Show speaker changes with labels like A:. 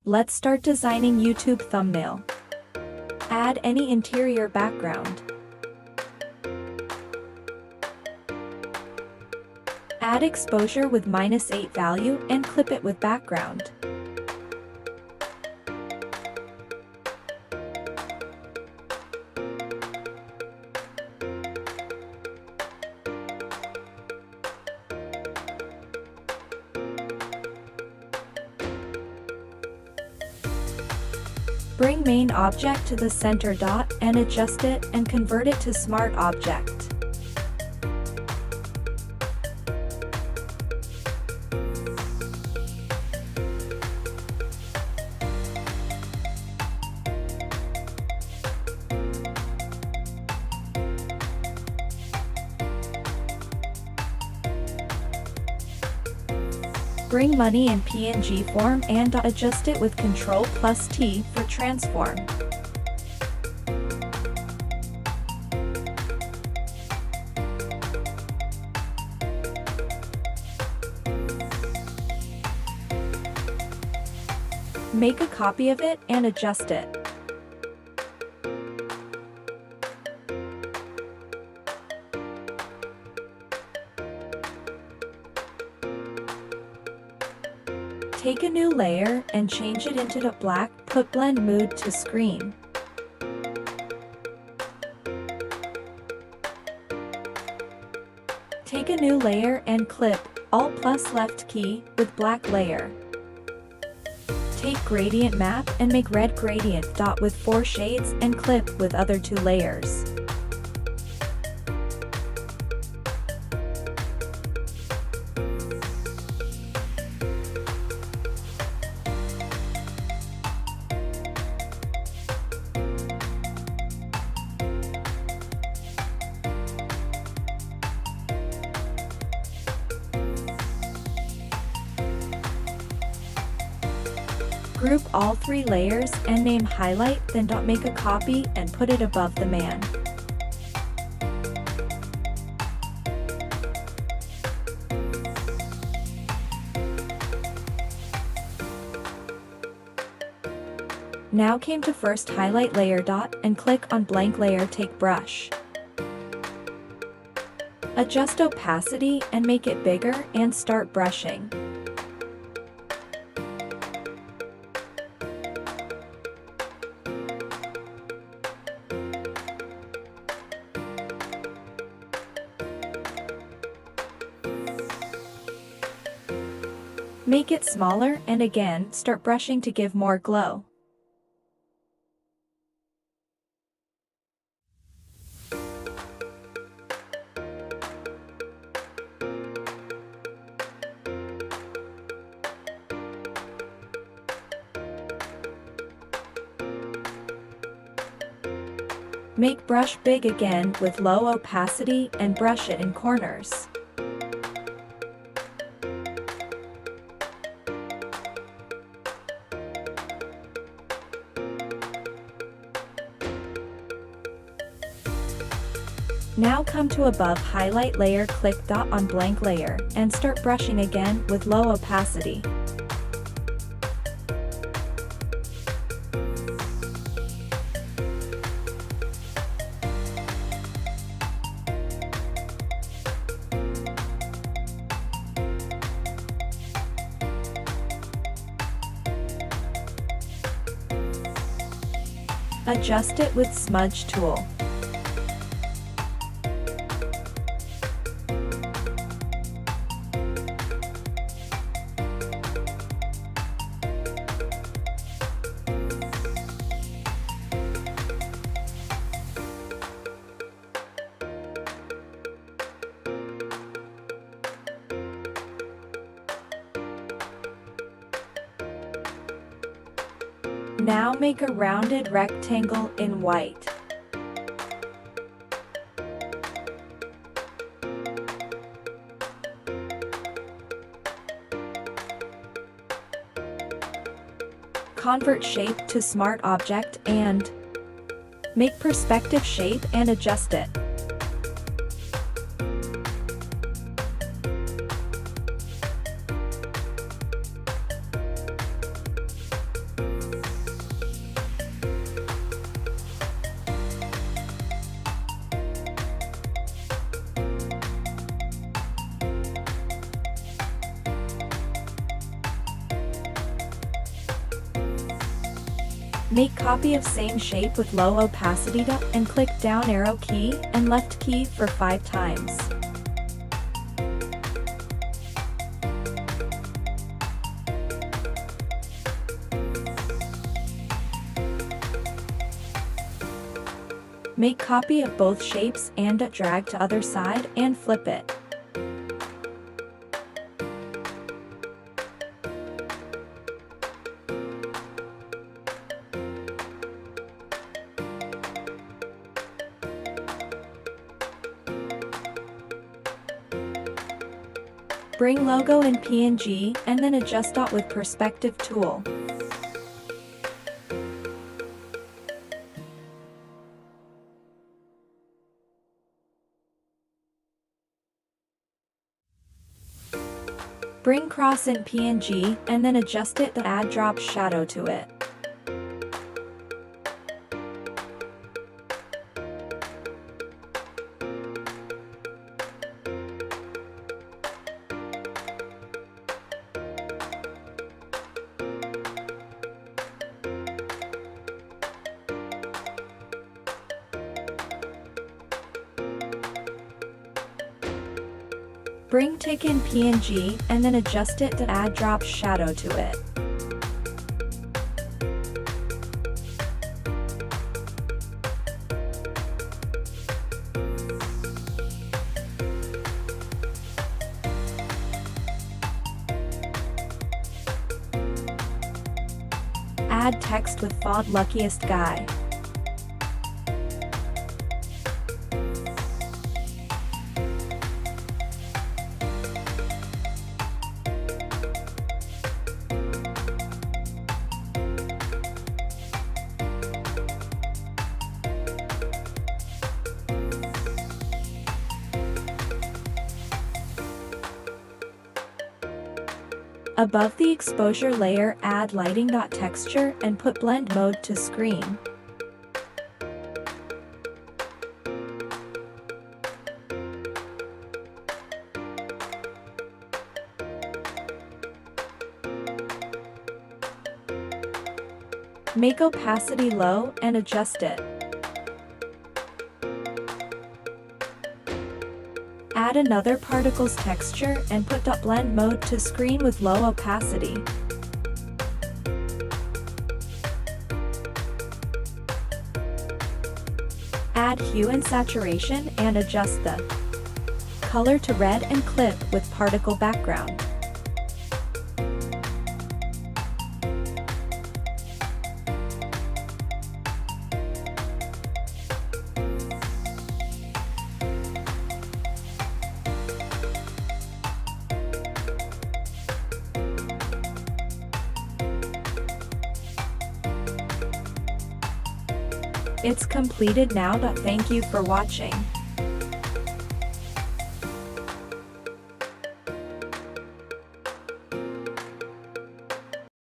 A: Let's start designing YouTube thumbnail. Add any interior background. Add exposure with -8 value and clip it with background. Bring main object to the center dot and adjust it and convert it to smart object. Bring money in PNG form and adjust it with Ctrl+T for transform. Make a copy of it and adjust it. Take a new layer and change it into the black, put blend mode to screen. Take a new layer and clip, Alt+left key, with black layer. Take gradient map and make red gradient dot with 4 shades and clip with other 2 layers. Group all 3 layers and name highlight, then make a copy and put it above the man. Now came to first highlight layer dot and click on blank layer, take brush. Adjust opacity and make it bigger and start brushing. Make it smaller and again start brushing to give more glow. Make brush big again with low opacity and brush it in corners. Now come to above highlight layer, click dot on blank layer, and start brushing again with low opacity. Adjust it with smudge tool. Now make a rounded rectangle in white. Convert shape to smart object and make perspective shape and adjust it. Make copy of same shape with low opacity and click down arrow key and left key for 5 times. Make copy of both shapes and drag to other side and flip it. Bring logo in PNG and then adjust dot with perspective tool. Bring cross in PNG and then adjust it to add drop shadow to it. Bring tick in PNG and then adjust it to add drop shadow to it. Add text with font luckiest guy. Above the exposure layer, add lighting.texture and put blend mode to screen. Make opacity low and adjust it. Add another particles texture and put blend mode to screen with low opacity. Add hue and saturation and adjust the color to red and clip with particle background. It's completed now. Thank you for watching.